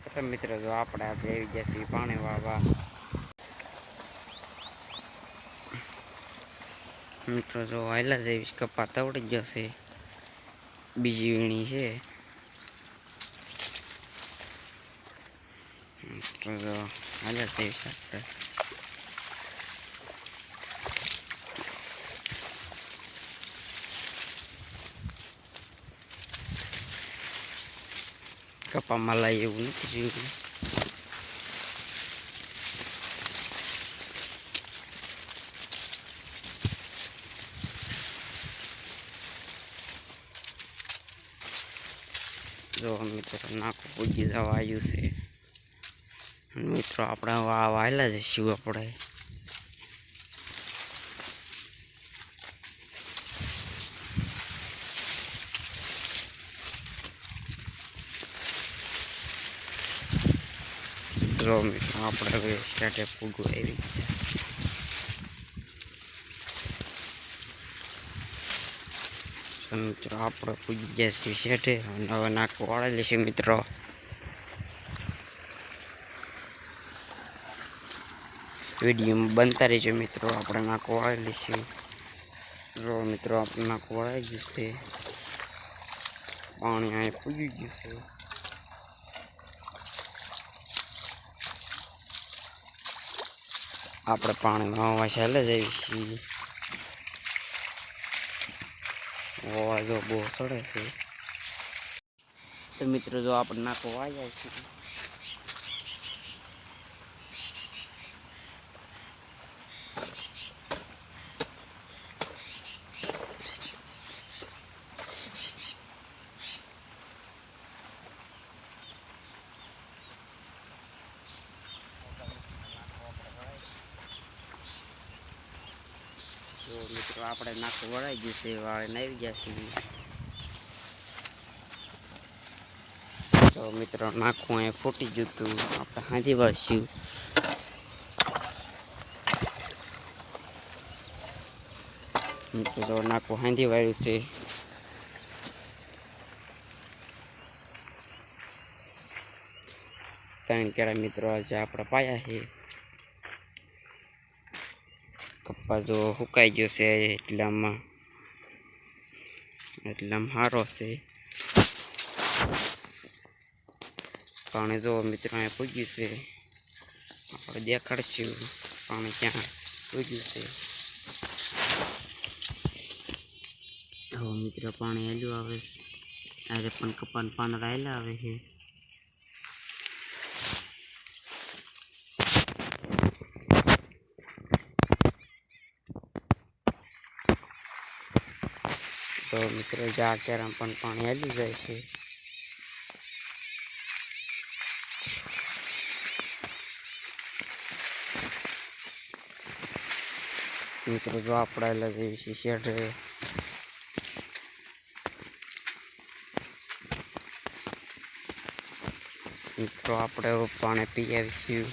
તો મિત્રો જો આપણે આજે આવી ગયા છીએ પાણી વાળવા. મિત્રો જો હાલા જેવી કપા તવડી ગયો છે, બીજી વીણી છે. મિત્રો જો હાલા જેવી આપણે કપામાં લાય એવું નથી જોયું. જો મિત્રો નાખું પૂજી જવા આવ્યું છે. મિત્રો આપણે વાયલા જઈશું આપણે. જો મિત્રો આપણે હવે સ્ટાર્ટે પૂગું આવી ગયા. મિત્રો આપણે પૂજી ગયા છીએ શેઠે અને હવે નાખું વાળી લેશે મિત્રો. વિડીયોમાં બનતા રહેજો મિત્રો, આપણે નાખું વાળી લઈશું. જો મિત્રો આપણે નાખું વળાઈ ગયું છે, પાણી અહીંયા પૂજી ગયું છે. આપણે પાણીમાં વાવા ચાલે જઈએ છીએ. વાવા જો બહુ ચડે છે. તો મિત્રો જો આપણે નાખો વાઈ જાય છે. તો મિત્રો આપણે નાખું વળાઈ ગયું છે, વાળીને આવી ગયા છીએ. તો મિત્રો નાખું અહીંયા ફૂટી ગયું હતું, આપણે હાંધી વળશું. મિત્રો નાખું હાંધી વાળ્યું છે. ત્રણ કેળા મિત્રો આજે આપણે પાયા છે. કપ્પા જો સુકાઈ ગયો છે એટલામાં સારો છે. પાણી જો મિત્રો અહીંયા પૂગ્યું છે, આપણે દેખાડશું પાણી ક્યાં પૂગ્યું છે. હવે મિત્રો પાણી હેલું આવે છે, ત્યારે પણ કપાન પાંદડા હેલા આવે છે. તો મિત્રો જા કેરામ પણ પાણી હેલું જાય છે. મિત્રો જો આપણે હેલા જેવી છે શેઠે. મિત્રો આપણે પાણી પી આવીશું.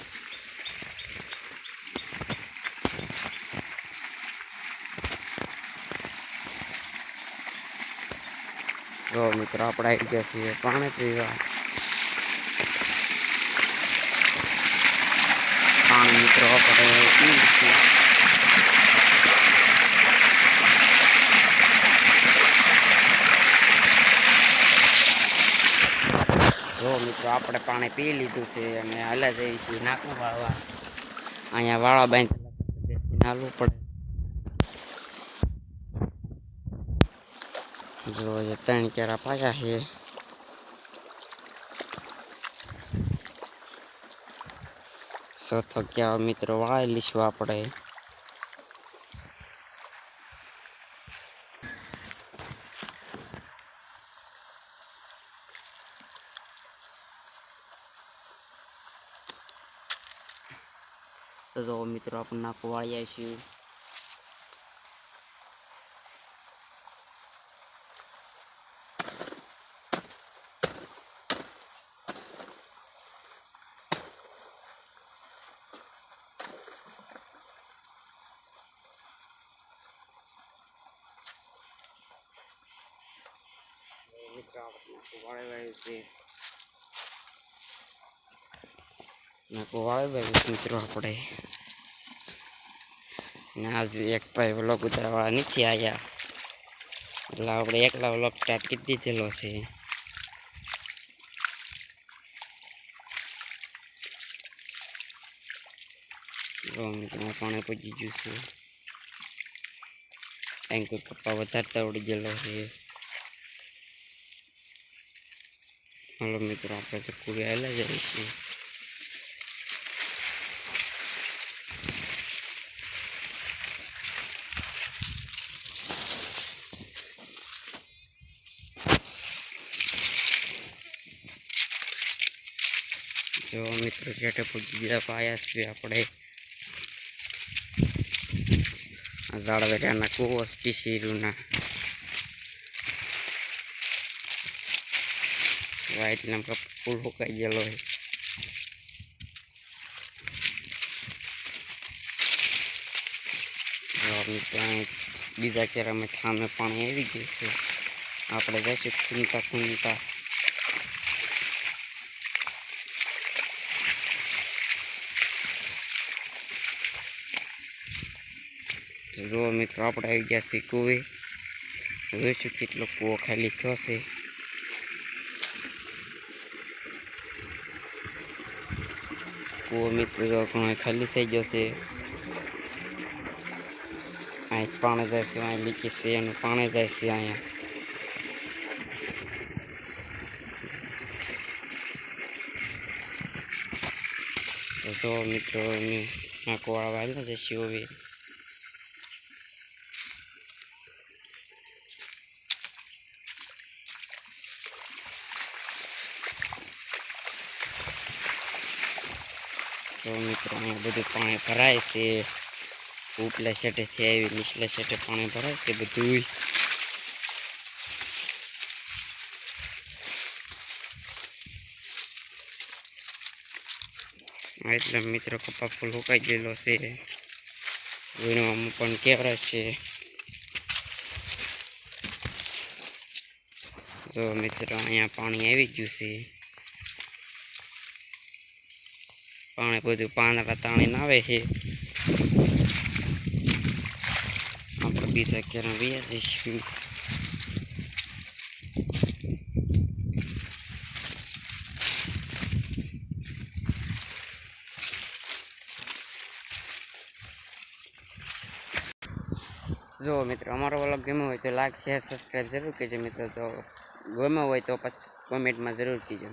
જો મિત્રો આપણે આવી ગયા છીએ પાણી પીવા. પાણી મિત્રો આપણે પીશું. જો મિત્રો આપણે પાણી પી લીધું છે અને હાલા જઈએ છીએ નાખું વાળવા. અહીંયા વાળા બાંધ હાલવું પડે. જો ત્રણ કેરા પાયા છે. ચોથો ક્યાં મિત્રો વાળી લઈશું આપણે. તો મિત્રો આપણે નાખું વાળી આવીશું. મિત્રો આપણે નાખું વાળી છે. નાખો વાળે મિત્રો આપણે ને આજે એક ભાઈ વ્લોગ ઉતારવાળા નથી આવ્યા એટલે આપણે એકલા વ્લોગ સ્ટાર્ટ કરી દીધેલો છે. મિત્રો પાણી પહોંચી ગયું છે. ટેન્કર કપ્પા વધારતા ઉડી ગયેલો છે. હાલો મિત્રો આપણે ચક્કુડી આવેલા જઈએ છીએ. જો મિત્રો જેટે પૂછી દીધા પાયા છે આપણે આ ઝાડ વેટાના કુવો સ્પીસીરુના વાઈટ નામ ફૂલ હુકાઈ ગયેલો હોય. બીજા કેરામાં ખામે પાણી આવી ગયું છે. આપણે જઈશું ખૂંદતા ખૂંદતા. જો મિત્રો આપણે આવી ગયા છીએ કુવે. જોઈશું કેટલો કૂવો ખાલી થયો છે. કૂવો મિત્રો જો ઘણો ખાલી થઈ ગયો છે. અહીં પાણી જાય છે, અહીં લીકી છે અને પાણી જાય છે અહીંયા. તો મિત્રો નાખો વાળવા આવેલા જશે હવે. તો મિત્રો અહીંયા બધું પાણી ભરાય છે. ઉપલા સેટેથી આવી નીચલા સેટે પાણી ભરાય છે બધું. એટલે મિત્રો કપા ફૂલ હુકાઈ ગયેલો છે. વીણવામાં પણ કેવરા છે. જો મિત્રો અહીંયા પાણી આવી ગયું છે. પાણી બધું પાંદડા તાણીને આવે છે. આપણે બીજા ક્યારે વ્યા જઈશું. જો મિત્રો અમારો વ્લોગ ગમ્યો હોય તો લાઈક શેર સબસ્ક્રાઈબ જરૂર કરજો મિત્રો. જો ગમ્યો હોય તો પછી કોમેન્ટમાં જરૂર કહેજો.